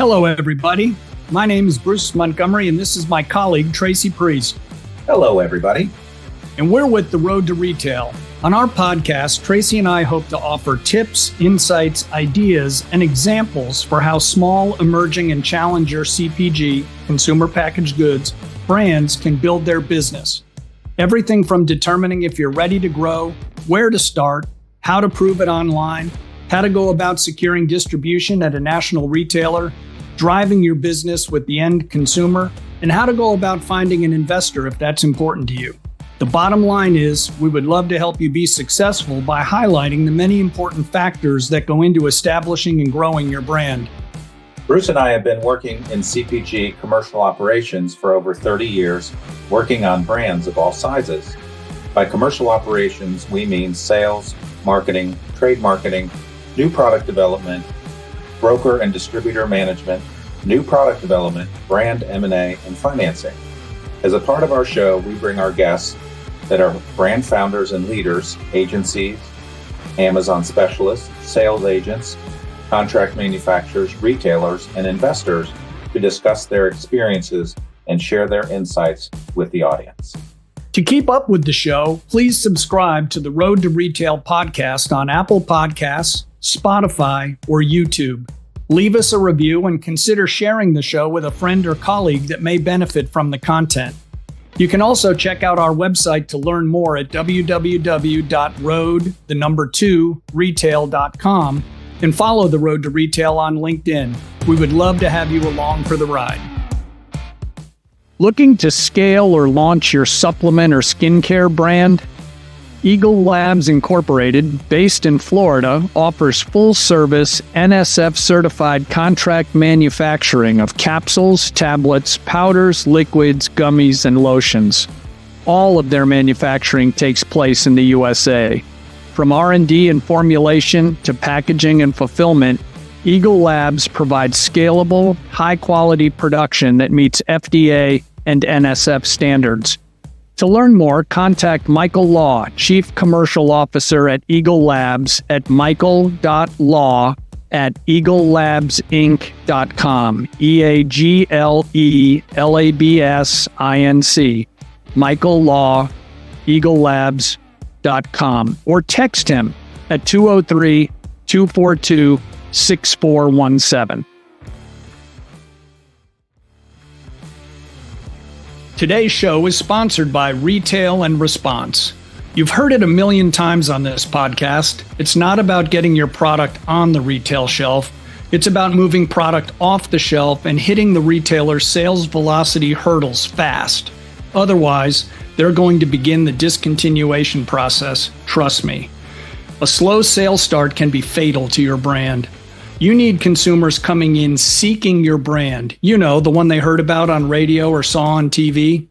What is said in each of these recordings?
Hello, everybody. My name is Bruce Montgomery, and this is my colleague, Tracy Priest. Hello, everybody. And we're with The Road to Retail. On our podcast, Tracy and I hope to offer tips, insights, ideas, and examples for how small, emerging, and challenger CPG, consumer packaged goods, brands can build their business. Everything from determining if you're ready to grow, where to start, how to prove it online, how to go about securing distribution at a national retailer, driving your business with the end consumer, and how to go about finding an investor if that's important to you. The bottom line is, we would love to help you be successful by highlighting the many important factors that go into establishing and growing your brand. Bruce and I have been working in CPG commercial operations for over 30 years, working on brands of all sizes. By commercial operations, we mean sales, marketing, trade marketing, new product development, broker and distributor management, new product development, brand M&A, and financing. As a part of our show, we bring our guests that are brand founders and leaders, agencies, Amazon specialists, sales agents, contract manufacturers, retailers, and investors to discuss their experiences and share their insights with the audience. To keep up with the show, please subscribe to the Road to Retail podcast on Apple Podcasts, Spotify, or YouTube. Leave us a review and consider sharing the show with a friend or colleague that may benefit from the content. You can also check out our website to learn more at www.road2retail.com and follow The Road to Retail on LinkedIn. We would love to have you along for the ride. Looking to scale or launch your supplement or skincare brand? Eagle Labs Incorporated, based in Florida, offers full-service NSF-certified contract manufacturing of capsules, tablets, powders, liquids, gummies, and lotions. All of their manufacturing takes place in the USA. From R&D and formulation to packaging and fulfillment, Eagle Labs provides scalable, high-quality production that meets FDA and NSF standards. To learn more, contact Michael Law, Chief Commercial Officer at Eagle Labs at michael.law@eaglelabsinc.com, EAGLELABSINC, Michael Law, eaglelabs.com, or text him at 203-242-6417. Today's show is sponsored by Retail and Response. You've heard it a million times on this podcast. It's not about getting your product on the retail shelf. It's about moving product off the shelf and hitting the retailer's sales velocity hurdles fast. Otherwise, they're going to begin the discontinuation process. Trust me. A slow sales start can be fatal to your brand. You need consumers coming in seeking your brand. You know, the one they heard about on radio or saw on TV.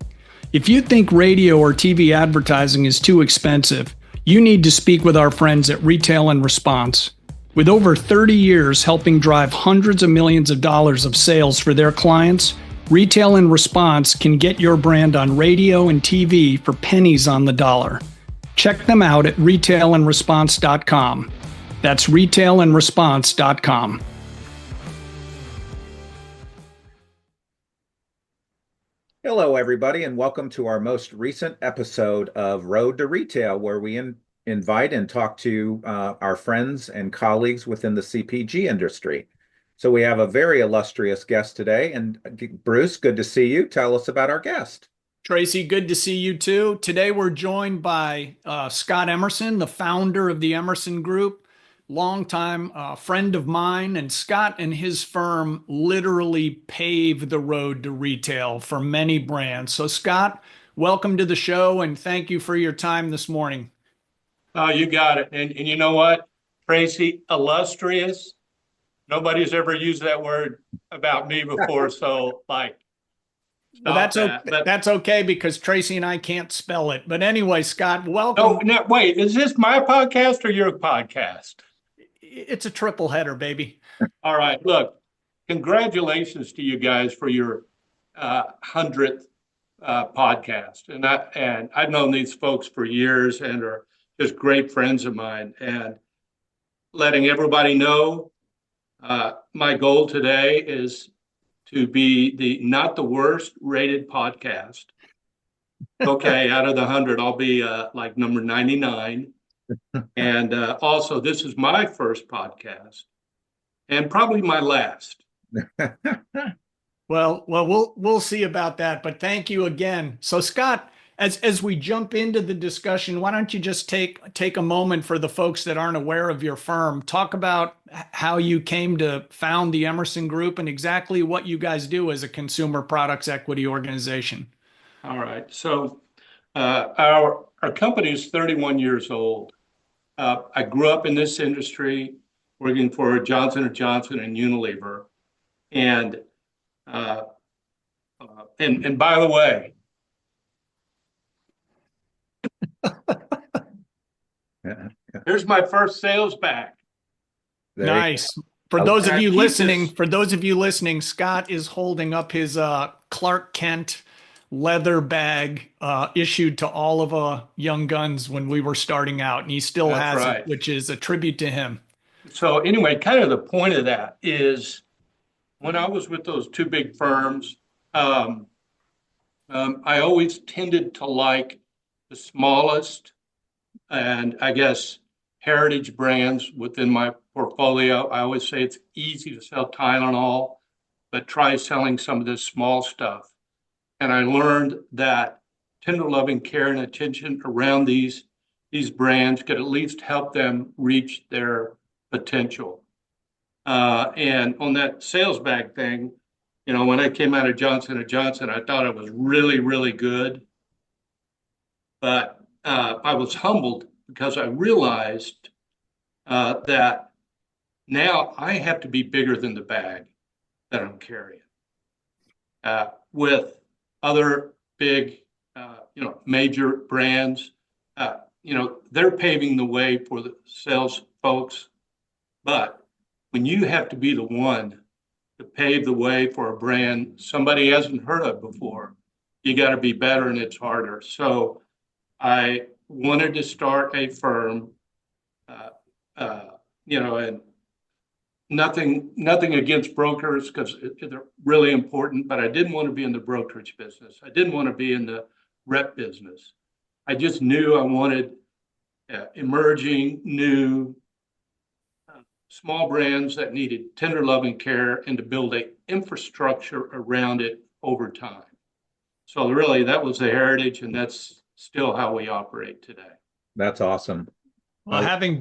If you think radio or TV advertising is too expensive, you need to speak with our friends at Retail and Response. With over 30 years helping drive hundreds of millions of dollars of sales for their clients, Retail and Response can get your brand on radio and TV for pennies on the dollar. Check them out at retailandresponse.com. That's retailandresponse.com. Hello, everybody, and welcome to our most recent episode of Road to Retail, where we invite and talk to our friends and colleagues within the CPG industry. So we have a very illustrious guest today. And Bruce, good to see you. Tell us about our guest. Tracy, good to see you too. Today we're joined by Scott Emerson, the founder of the Emerson Group. Longtime friend of mine, and Scott and his firm literally pave the road to retail for many brands. So Scott, welcome to the show and thank you for your time this morning. Oh, you got it. And you know what, Tracy, illustrious. Nobody's ever used that word about me before. So well, that's okay because Tracy and I can't spell it. But anyway, Scott, welcome. Oh, no, wait, is this my podcast or your podcast? It's a triple header, baby. All right. Look, congratulations to you guys for your 100th podcast. And I've known these folks for years and are just great friends of mine. And letting everybody know My goal today is to be the not the worst rated podcast. Okay, out of the 100, I'll be like number 99. And also, this is my first podcast and probably my last. We'll see about that. But thank you again. So, Scott, as we jump into the discussion, why don't you just take a moment for the folks that aren't aware of your firm? Talk about how you came to found the Emerson Group and exactly what you guys do as a consumer products equity organization. All right. So our company is 31 years old. I grew up in this industry working for Johnson & Johnson and Unilever. And and by the way, here's my first sales bag. Nice. For those of you listening, Scott is holding up his Clark Kent leather bag issued to all of Young Guns when we were starting out, and he still has it, which is a tribute to him. So anyway, kind of the point of that is when I was with those two big firms, I always tended to like the smallest and I guess heritage brands within my portfolio. I always say it's easy to sell Tylenol, but try selling some of this small stuff. And I learned that tender loving care and attention around these brands could at least help them reach their potential. And on that sales bag thing, you know, when I came out of Johnson & Johnson, I thought it was really, really good. But I was humbled because I realized that now I have to be bigger than the bag that I'm carrying. With other big, major brands, they're paving the way for the sales folks. But when you have to be the one to pave the way for a brand somebody hasn't heard of before, you got to be better and it's harder. So I wanted to start a firm, and nothing against brokers because they're really important, but I didn't want to be in the brokerage business. I didn't want to be in the rep business. I just knew I wanted emerging, new, small brands that needed tender loving care and to build an infrastructure around it over time. So really, that was the heritage, and that's still how we operate today. That's awesome. Well, having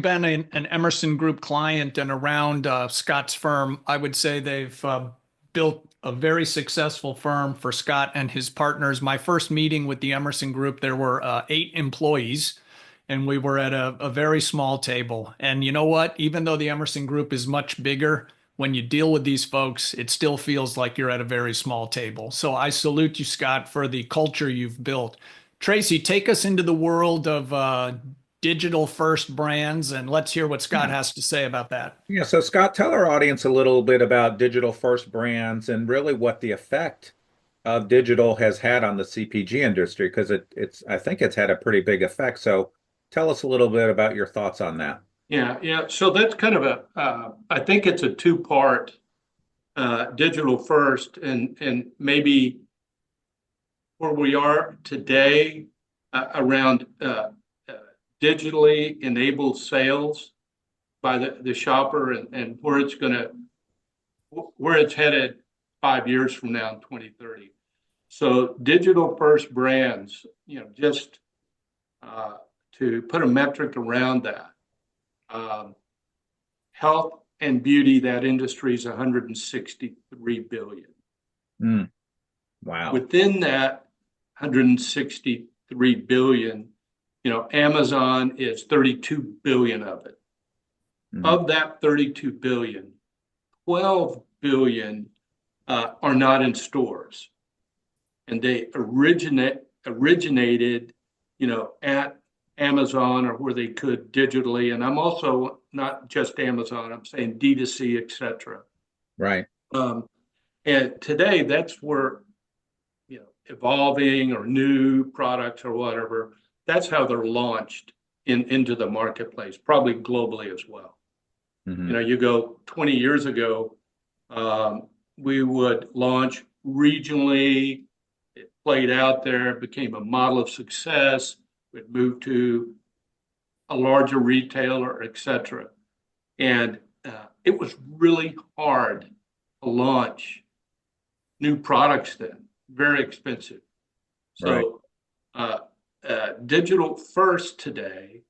been an Emerson Group client and around Scott's firm, I would say they've built a very successful firm for Scott and his partners. My first meeting with the Emerson Group, there were 8 employees, and we were at a very small table. And you know what? Even though the Emerson Group is much bigger, when you deal with these folks, it still feels like you're at a very small table. So I salute you, Scott, for the culture you've built. Tracy, take us into the world of digital first brands, and let's hear what Scott has to say about that. Yeah, so Scott, tell our audience a little bit about digital first brands and really what the effect of digital has had on the CPG industry, because I think it's had a pretty big effect. So tell us a little bit about your thoughts on that. Yeah. So that's kind of I think it's a 2-part digital first and maybe where we are today around digitally enabled sales by the shopper and where it's headed 5 years from now in 2030. So digital first brands, just to put a metric around that, health and beauty, that industry is 163 billion. Wow. Within that 163 billion, Amazon is 32 billion of it. Of that 32 billion, 12 billion are not in stores. And they originated, at Amazon or where they could digitally. And I'm also not just Amazon, I'm saying D2C, et cetera. Right. And today that's where, evolving or new products or whatever, that's how they're launched into the marketplace, probably globally as well. Mhm. You know, you go 20 years ago, we would launch regionally. It played out there, became a model of success. We'd move to a larger retailer, et cetera. And it was really hard to launch new products then, very expensive. Right. So digital first today,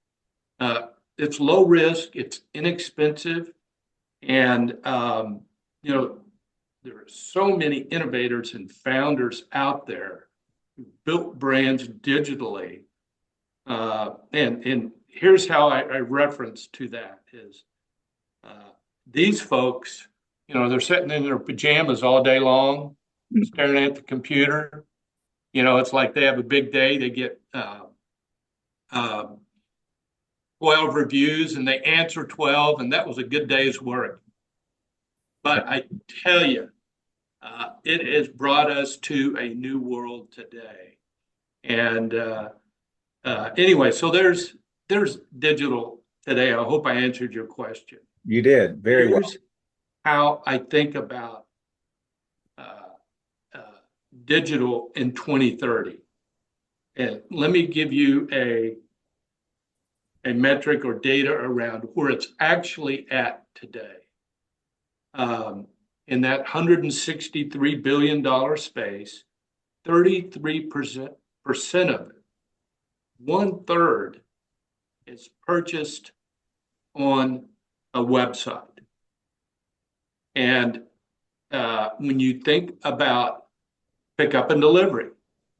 it's low risk, it's inexpensive, and you know, there are so many innovators and founders out there who built brands digitally. And here's how I reference to that is these folks, you know, they're sitting in their pajamas all day long, staring at the computer. You know, it's like they have a big day. They get uh, 12 reviews and they answer 12, and that was a good day's work. But I tell you, it has brought us to a new world today. And anyway, so there's digital today. I hope I answered your question. You did very well. Here's how I think about uh, uh, digital in 2030. And let me give you a metric or data around where it's actually at today. In that $163 billion space, 33% of it, 1/3, is purchased on a website. And when you think about pickup and delivery,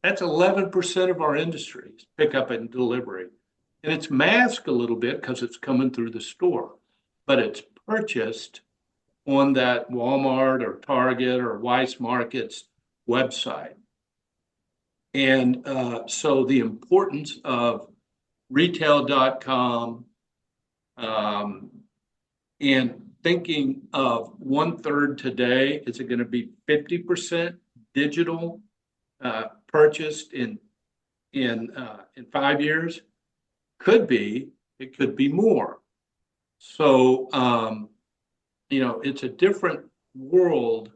that's 11% of our industry is pickup and delivery. And it's masked a little bit because it's coming through the store, but it's purchased on that Walmart or Target or Weiss Markets website. And so the importance of retail.com and thinking of 1/3 today, is it going to be 50% digital purchased in 5 years? Could be, it could be more. So, you know, it's a different world.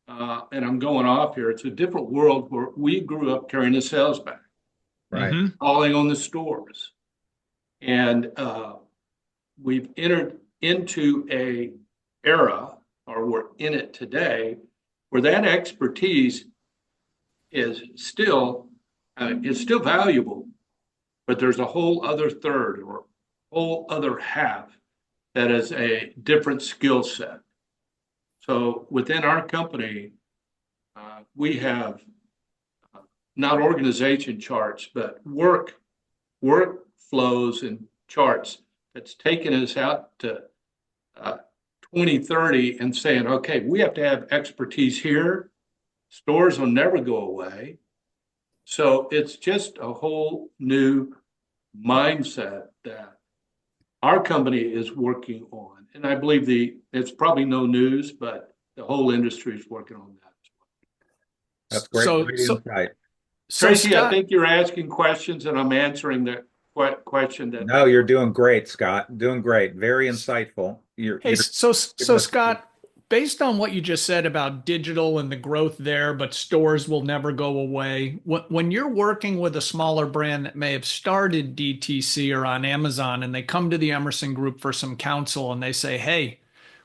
And I'm going off here. It's a different world where we grew up carrying a sales bag, Right. calling on the stores. And we've entered into a era, or we're in it today, where that expertise is still valuable, but there's a whole other third or whole other half that is a different skill set. So within our company, we have not organization charts, but workflows and charts that's taken us out to 2030 and saying, okay, we have to have expertise here. Stores will never go away. So it's just a whole new mindset that our company is working on. And I believe it's probably no news, but the whole industry is working on that as well. That's great. So, Great so, insight. so Tracy, I Scott, think you're asking questions and I'm answering the question that. No, you're doing great, Scott. Doing great. Very insightful. hey, You're so Scott, based on what you just said about digital and the growth there, but stores will never go away. When you're working with a smaller brand that may have started DTC or on Amazon and they come to the Emerson Group for some counsel and they say, hey,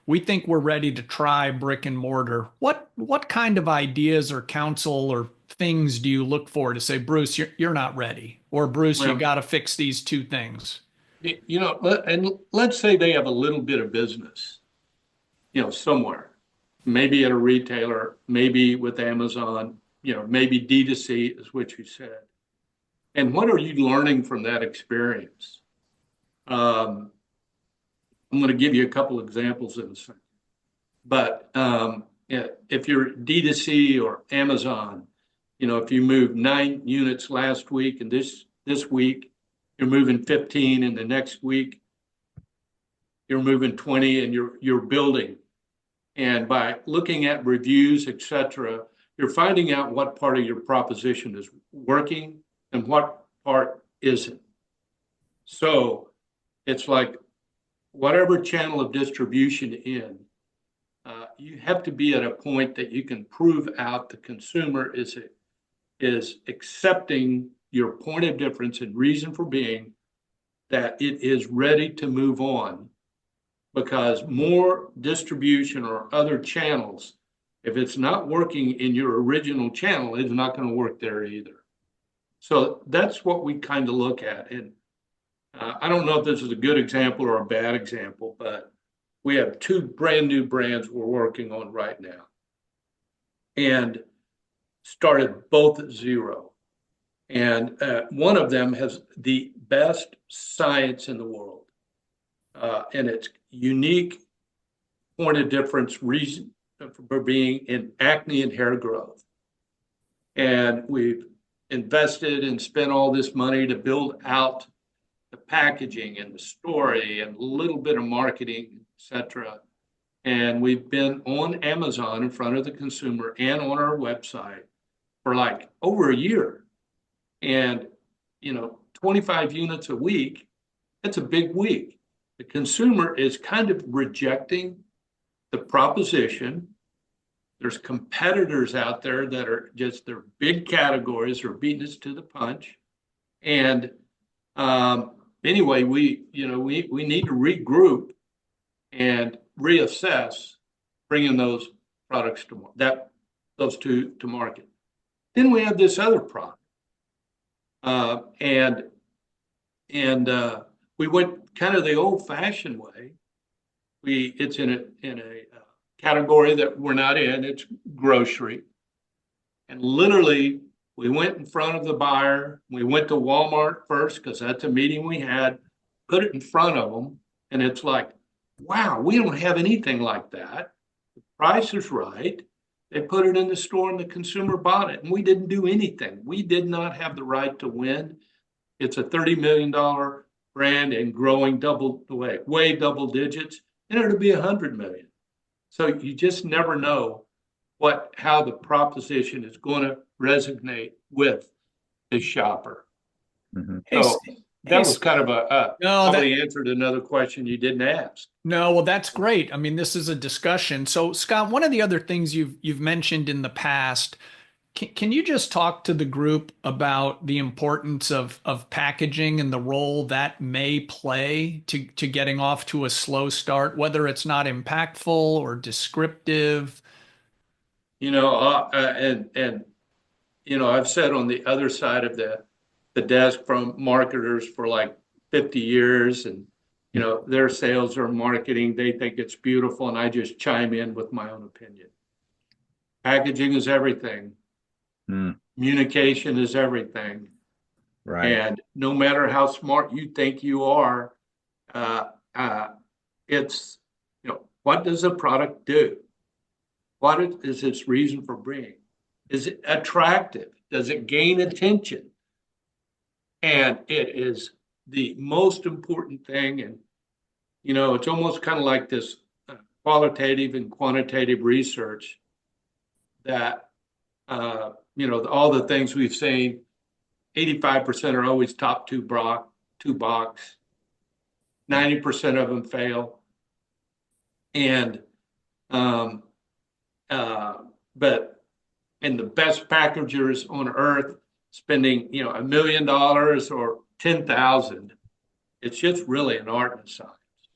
we think we're ready to try brick and mortar. What kind of ideas or counsel or things do you look for to say, Bruce, you're not ready, or Bruce, you Well, got to fix these two things? you know, and let's say they have a little bit of business, you know, somewhere, maybe at a retailer, maybe with Amazon, you know, maybe D2C is what you said. And what are you learning from that experience? I'm going to give you a couple examples in a second. But if you're D2C or Amazon, you know, if you moved 9 units last week and this week you're moving 15, and the next week you're moving 20, and you're building. And by looking at reviews, et cetera, you're finding out what part of your proposition is working and what part isn't. So it's like whatever channel of distribution in, you have to be at a point that you can prove out the consumer is accepting your point of difference and reason for being, that it is ready to move on, because more distribution or other channels, if it's not working in your original channel, it's not going to work there either. So that's what we kind of look at. And I don't know if this is a good example or a bad example, but we have two brand new brands we're working on right now, and started both at zero. And one of them has the best science in the world, and it's unique point of difference reason for being in acne and hair growth. And we've invested and spent all this money to build out the packaging and the story and a little bit of marketing, etc. And we've been on Amazon in front of the consumer and on our website for like over a year. And, 25 units a week, that's a big week. The consumer is kind of rejecting the proposition. There's competitors out there that are just, they're big categories, are beating us to the punch. And anyway, we need to regroup and reassess bringing those products those two to market. Then we have this other product, and we went kind of the old-fashioned way. It's in a category that we're not in. It's grocery, and literally we went in front of the buyer. We went to Walmart first because that's a meeting we had. Put it in front of them, and it's like, wow, we don't have anything like that. The price is right. They put it in the store and the consumer bought it, and we didn't do anything. We did not have the right to win. It's a $30 million brand and growing way double digits, and it'll be 100 million. So you just never know how the proposition is going to resonate with the shopper. Mm-hmm. So that was kind of probably answered another question you didn't ask. No, well, that's great. I mean, this is a discussion. So, Scott, one of the other things you've mentioned in the past, can you just talk to the group about the importance of packaging and the role that may play to getting off to a slow start, whether it's not impactful or descriptive? I've sat on the other side of the desk from marketers for like 50 years, and their sales or marketing, they think it's beautiful, and I just chime in with my own opinion. Packaging is everything. Communication is everything. Right. And no matter how smart you think you are, it's, what does a product do? What is its reason for being? Is it attractive? Does it gain attention? And it is the most important thing. And, it's almost kind of like this qualitative and quantitative research that, all the things we've seen, 85% are always top two box, 90% of them fail. And, and the best packagers on earth spending, $1 million or 10,000, it's just really an art and a science.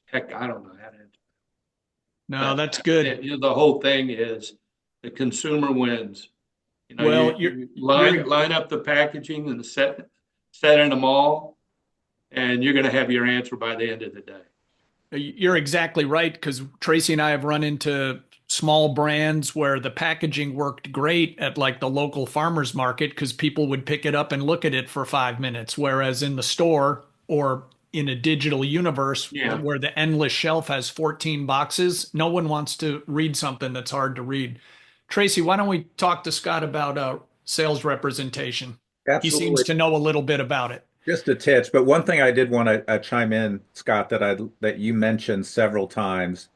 Heck, I don't know how to answer. No, that's good. The whole thing is the consumer wins. You line up the packaging and set in a mall, and you're going to have your answer by the end of the day. You're exactly right, because Tracy and I have run into small brands where the packaging worked great at like the local farmer's market because people would pick it up and look at it for 5 minutes, whereas in the store or in a digital universe where the endless shelf has 14 boxes, no one wants to read something that's hard to read. Tracy, why don't we talk to Scott about sales representation? Absolutely. He seems to know a little bit about it. Just a titch, but one thing I did want to chime in, Scott, that you mentioned several times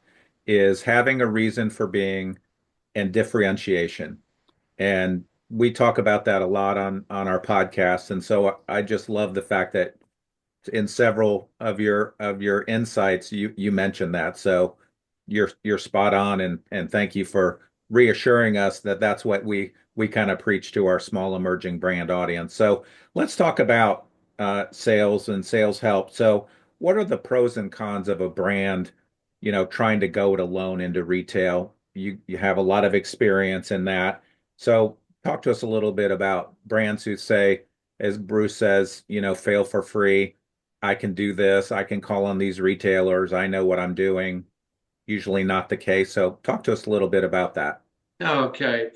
is having a reason for being and differentiation. And we talk about that a lot on our podcast. And so I just love the fact that in several of your insights, you mentioned that. So you're spot on, and thank you for reassuring us that that's what we kind of preach to our small emerging brand audience. So let's talk about sales and sales help. So what are the pros and cons of a brand, trying to go it alone into retail? You have a lot of experience in that. So talk to us a little bit about brands who say, as Bruce says, fail for free. I can do this. I can call on these retailers. I know what I'm doing. Usually not the case. So talk to us a little bit about that. Okay,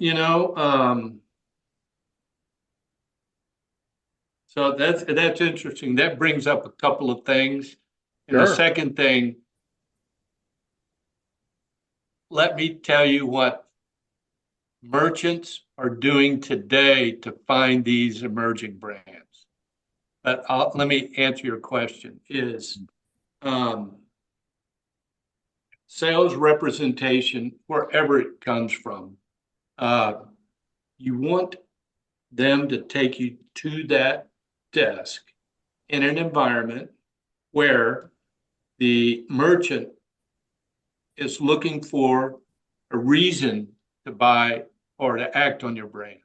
so that's interesting. That brings up a couple of things. And the Sure. second thing, let me tell you what merchants are doing today to find these emerging brands. But let me answer your question is sales representation, wherever it comes from, you want them to take you to that desk in an environment where the merchant is looking for a reason to buy or to act on your brand.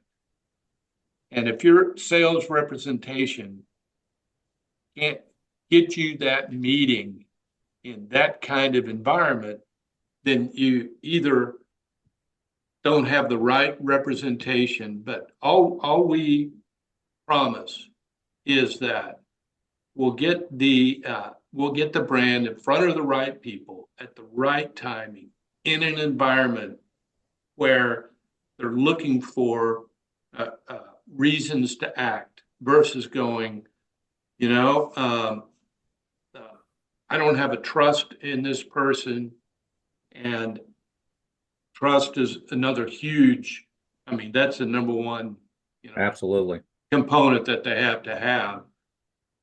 And if your sales representation can't get you that meeting in that kind of environment, then you either don't have the right representation, but all we promise is that we'll get the brand in front of the right people at the right timing in an environment where they're looking for reasons to act versus going, I don't have a trust in this person, and trust is another huge. I mean, that's the number one, Absolutely. component that they have to have.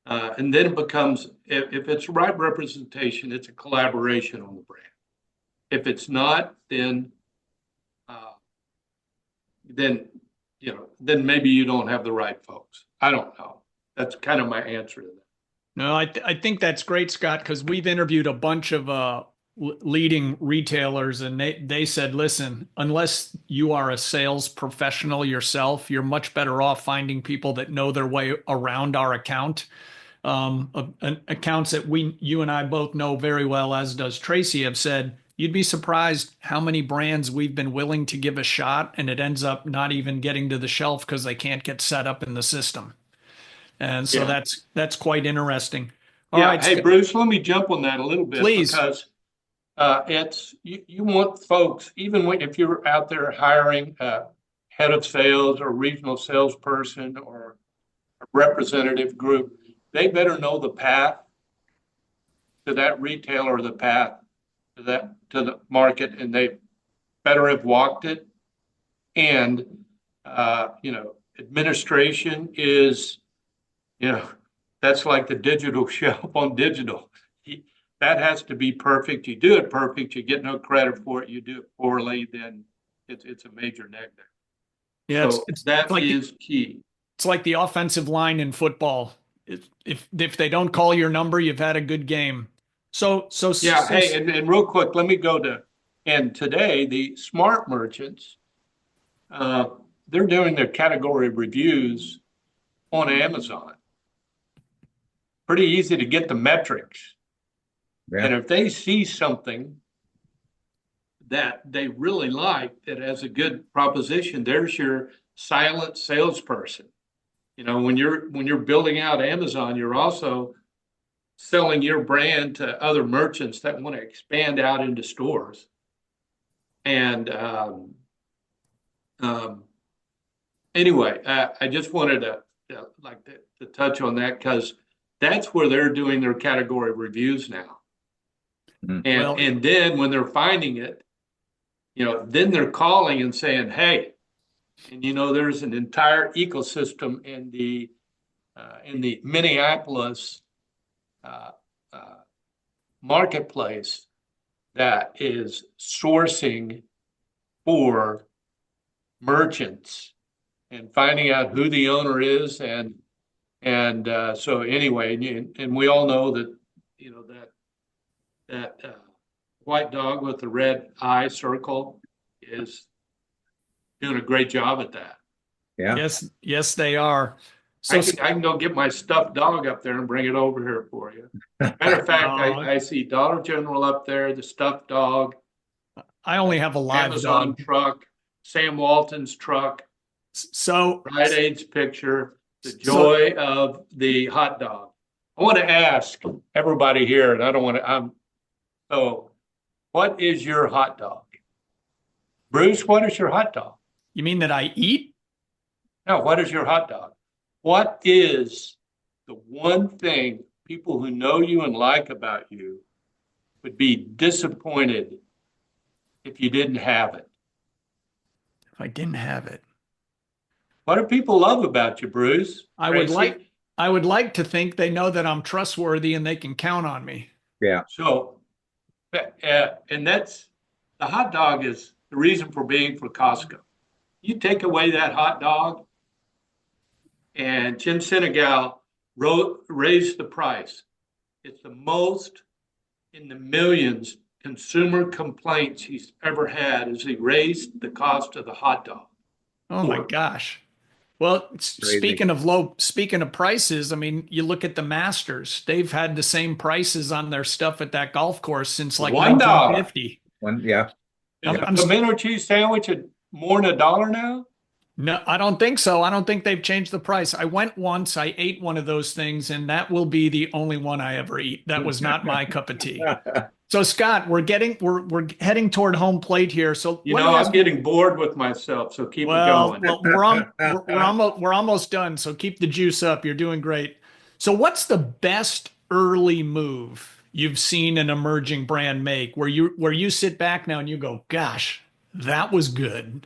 And then it becomes, if it's right representation, it's a collaboration on the brand. If it's not, then then maybe you don't have the right folks. I don't know. That's kind of my answer to that. No, I think that's great, Scott, because we've interviewed a bunch of leading retailers, and they said, listen, unless you are a sales professional yourself, you're much better off finding people that know their way around our account. Accounts that you and I both know very well, as does Tracy, have said, you'd be surprised how many brands we've been willing to give a shot, and it ends up not even getting to the shelf because they can't get set up in the system. And so Yeah. that's quite interesting. All Yeah. right, Hey, Bruce, let me jump on that a little bit please. because it's you want folks, even if you're out there hiring a head of sales or regional salesperson or a representative group, they better know the path to that retailer or the path to the market, and they better have walked it. And administration is, that's like the digital shelf on digital. That has to be perfect. You do it perfect, you get no credit for it. You do it poorly, then it's a major negative. Yeah, So that is key. It's like the offensive line in football. If they don't call your number, you've had a good game. Yeah. Hey, and real quick, let me go to, and today the smart merchants, they're doing their category reviews on Amazon. Pretty easy to get the metrics. Yeah. And if they see something that they really like that has a good proposition, there's your silent salesperson. When you're building out Amazon, you're also selling your brand to other merchants that want to expand out into stores. And anyway, I just wanted to touch on that because that's where they're doing their category reviews now. And then when they're finding it, then they're calling and saying, hey, and there's an entire ecosystem in the Minneapolis marketplace that is sourcing for merchants and finding out who the owner is and And so anyway, and we all know that, that white dog with the red eye circle is doing a great job at that. Yeah. Yes, they are. So I can go get my stuffed dog up there and bring it over here for you. Matter of fact, I see Dollar General up there, the stuffed dog, I only have a live Amazon dog. truck, Sam Walton's truck, So Rite Aid's picture, the joy of the hot dog. I want to ask everybody here, and I don't want to, so what is your hot dog? Bruce, what is your hot dog? you mean that I eat? No, what is your hot dog? What is the one thing people who know you and like about you would be disappointed if you didn't have it? If I didn't have it, What do people love about you, Bruce? I Tracy? would like to think they know that I'm trustworthy and they can count on me. Yeah. So, and that's the hot dog is the reason for being for Costco. You take away that hot dog, and Jim Senegal raised the price. It's the most in the millions consumer complaints he's ever had as he raised the cost of the hot dog. Oh my gosh. Well, Crazy. speaking of prices, I mean, you look at the Masters, they've had the same prices on their stuff at that golf course since like $1. 1950. Yeah. Is a pimento cheese sandwich at more than $1 now? No, I don't think so. I don't think they've changed the price. I went once, I ate one of those things, and that will be the only one I ever eat. That was not my cup of tea. So Scott, we're heading toward home plate here. So I'm getting bored with myself, so keep it going. Well, we're almost done. So keep the juice up. You're doing great. So what's the best early move you've seen an emerging brand make where you sit back now and you go, gosh, that was good?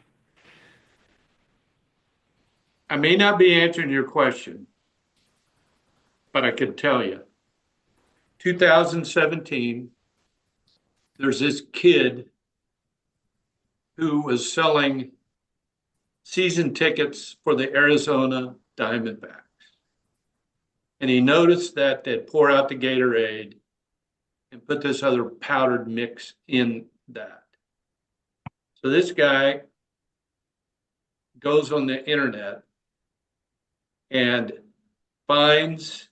I may not be answering your question, but I can tell you. 2017, there's this kid who was selling season tickets for the Arizona Diamondbacks. And he noticed that they'd pour out the Gatorade and put this other powdered mix in that. So this guy goes on the internet and finds,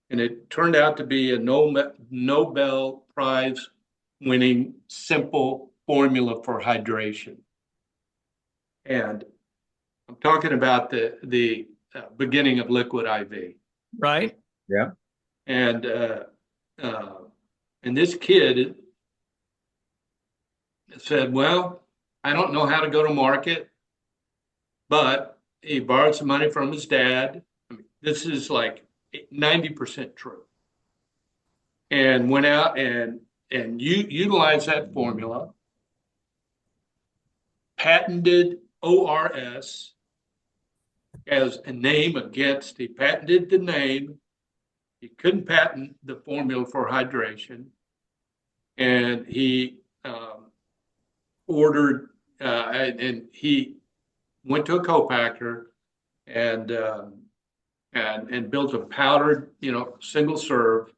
and it turned out to be a Nobel Prize winning simple formula for hydration. And I'm talking about the beginning of liquid IV. Right? Yeah. And this kid said, well, I don't know how to go to market, but he borrowed some money from his dad. I mean, this is like 90% true. And went out and utilized that formula, patented ORS as a name against, he patented the name. He couldn't patent the formula for hydration. And he ordered, and he went to a co-packer and built a powdered, single serve,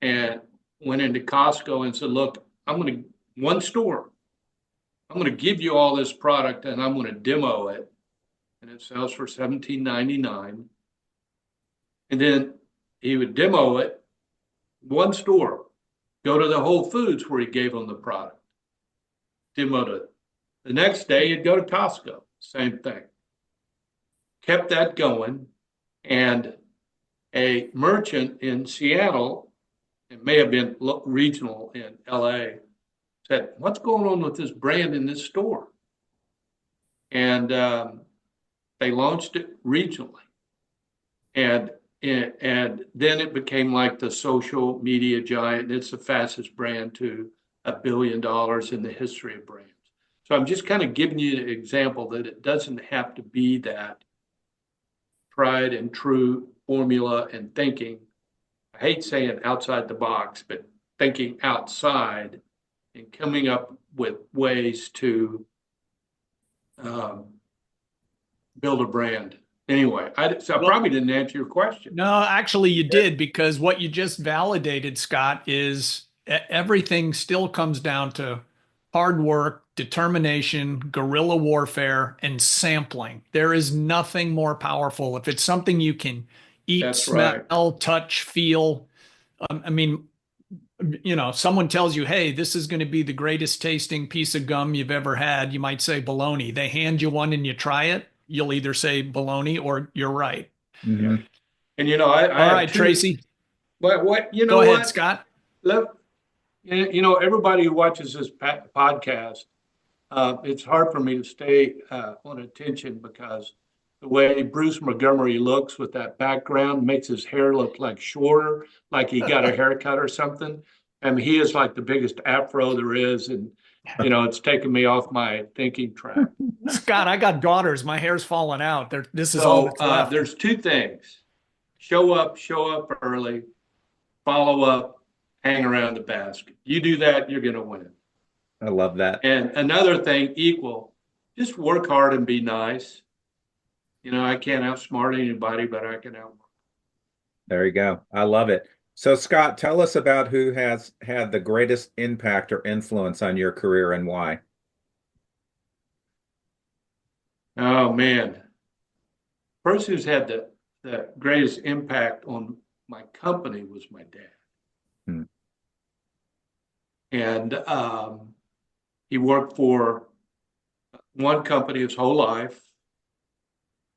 and went into Costco and said, look, I'm going to give you all this product and I'm going to demo it. And it sells for $17.99. And then he would demo it, one store, go to the Whole Foods where he gave them the product, demoed it. The next day he'd go to Costco, same thing. Kept that going. And a merchant in Seattle, it may have been regional in LA, said, what's going on with this brand in this store? And they launched it regionally. And then it became like the social media giant. It's the fastest brand to $1 billion in the history of brands. So I'm just kind of giving you an example that it doesn't have to be that tried and true formula and thinking. I hate saying outside the box, but thinking outside and coming up with ways to build a brand. anyway, so I Well, probably didn't answer your question. no, actually, you did, because what you just validated, Scott, is everything still comes down to hard work, determination, guerrilla warfare, and sampling. There is nothing more powerful. If it's something you can eat, That's right. smell, touch, feel, I mean, someone tells you, hey, this is going to be the greatest tasting piece of gum you've ever had. You might say baloney. They hand you one and you try it. You'll either say baloney or you're right. Yeah. Hmm. And I All have right, two, Tracy, but you go know ahead, what? Scott. Look, everybody who watches this podcast, it's hard for me to stay on attention because the way Bruce Montgomery looks with that background makes his hair look like shorter, like he got a haircut or something. I mean, he is like the biggest afro there is, and it's taken me off my thinking track. Scott, I got daughters. My hair's falling out. This is all So that's left. there's two things: show up early, follow up, hang around the basket. You do that, you're going to win. I love that. And another thing, just work hard and be nice. I can't outsmart anybody, but I can out. There you go. I love it. So, Scott, tell us about who has had the greatest impact or influence on your career and why. Oh man, person who's had the greatest impact on my company was my dad, Hmm. and he worked for one company his whole life.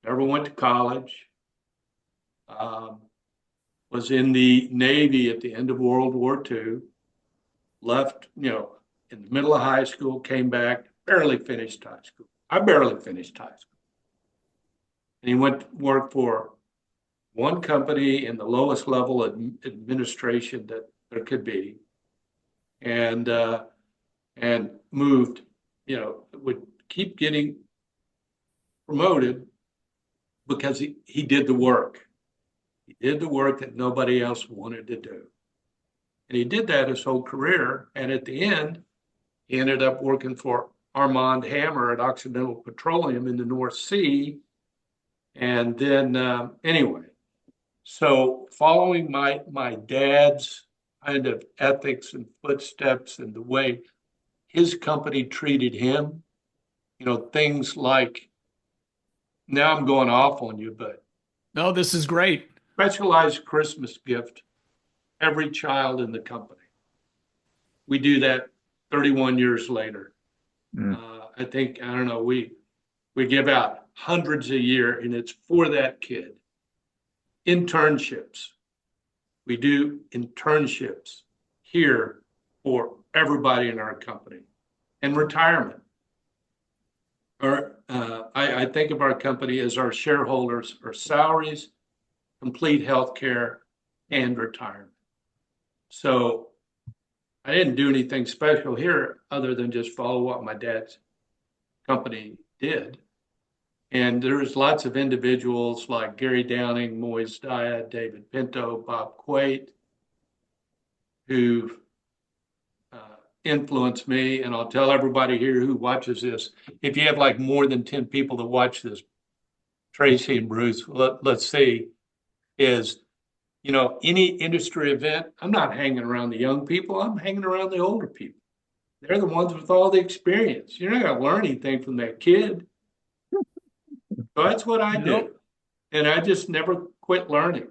Never went to college. Um, was in the Navy at the end of World War II. Left, in the middle of high school, came back, barely finished high school. I barely finished high school. And he went to work for one company in the lowest level of administration that there could be, and moved, would keep getting promoted because he did the work. He did the work that nobody else wanted to do. And he did that his whole career. And at the end, he ended up working for Armand Hammer at Occidental Petroleum in the North Sea. And then, anyway, so following my dad's kind of ethics and footsteps and the way his company treated him, things like, now I'm going off on you, but No, this is great. specialized Christmas gift, every child in the company. We do that 31 years later. Mm. I think, I don't know, we give out hundreds a year, and it's for that kid. Internships. We do internships here for everybody in our company. And retirement. I think of our company as our shareholders are salaries, complete health care, and retirement. So I didn't do anything special here other than just follow what my dad's company did. And there's lots of individuals like Gary Downing, Moise Daya, David Pinto, Bob Quate, who've influenced me. And I'll tell everybody here who watches this, if you have like more than 10 people that watch this, Tracy and Bruce, let's see, is, any industry event, I'm not hanging around the young people, I'm hanging around the older people. They're the ones with all the experience. You're not going to learn anything from that kid. So that's what I do. And I just never quit learning.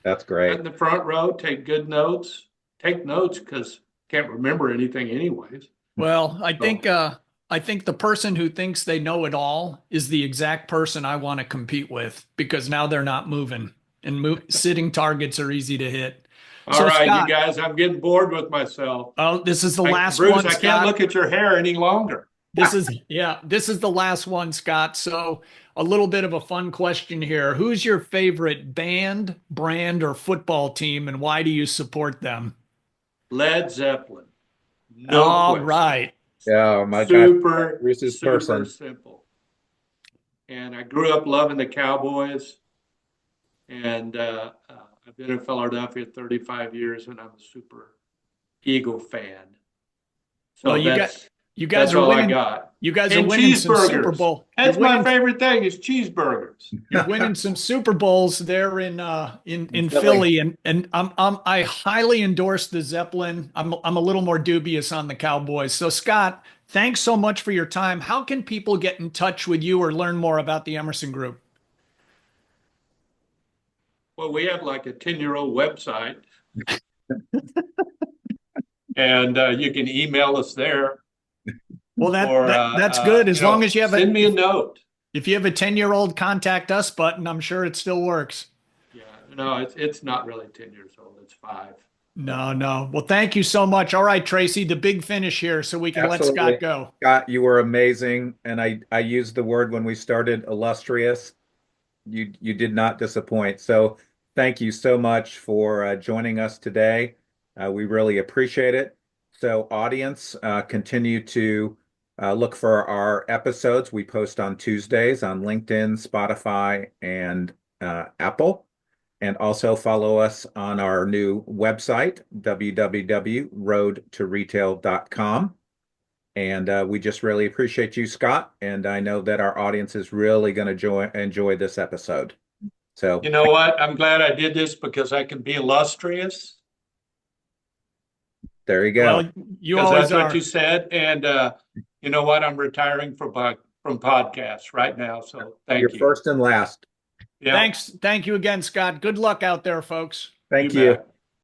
That's Sit great. in the front row, take good notes, take notes because can't remember anything anyways. Well, I think the person who thinks they know it all is the exact person I want to compete with, because now they're not moving, and sitting targets are easy to hit. All So right, you Scott, guys, I'm getting bored with myself. oh, this is the last Bruce, one, I can't Scott. look at your hair any longer. This is the last one, Scott. So a little bit of a fun question here. Who's your favorite band, brand, or football team, and why do you support them? Led Zeppelin, no All question. right. Oh my gosh, Super, Bruce's super person. simple. And I grew up loving the Cowboys, and I've been in Philadelphia 35 years, and I'm a super Eagle fan. Well, So You guys That's are all I winning. got. You guys are And winning some Super cheeseburgers. Bowl. That's my favorite thing is cheeseburgers. You're winning some Super Bowls there in Philly. Philly, and I highly endorse the Zeppelin. I'm a little more dubious on the Cowboys. So Scott, thanks so much for your time. How can people get in touch with you or learn more about the Emerson Group? Well, we have like a 10-year-old website, and you can email us there, Well, or that's good. As long as you have send me a note. if you have a 10-year-old contact us button, I'm sure it still works. Yeah, no, it's not really 10 years old. It's 5. No, no. Well, thank you so much. All right, Tracy, the big finish here so we can let Absolutely. Scott go. Scott, you were amazing. And I used the word when we started, illustrious. You did not disappoint. So thank you so much for joining us today. We really appreciate it. So audience, continue to look for our episodes. We post on Tuesdays on LinkedIn, Spotify, and Apple. And also follow us on our new website, www.roadtoretail.com. And we just really appreciate you, Scott. And I know that our audience is really going to enjoy this episode. So, You know what? I'm glad I did this because I can be illustrious. there you go. Well, you Because always that's are. what you said. And you know what? I'm retiring from podcasts right now. So thank You're you. first and last. Yeah, Thanks. Thank you again, Scott. Good luck out there, folks. Thank you you. bet.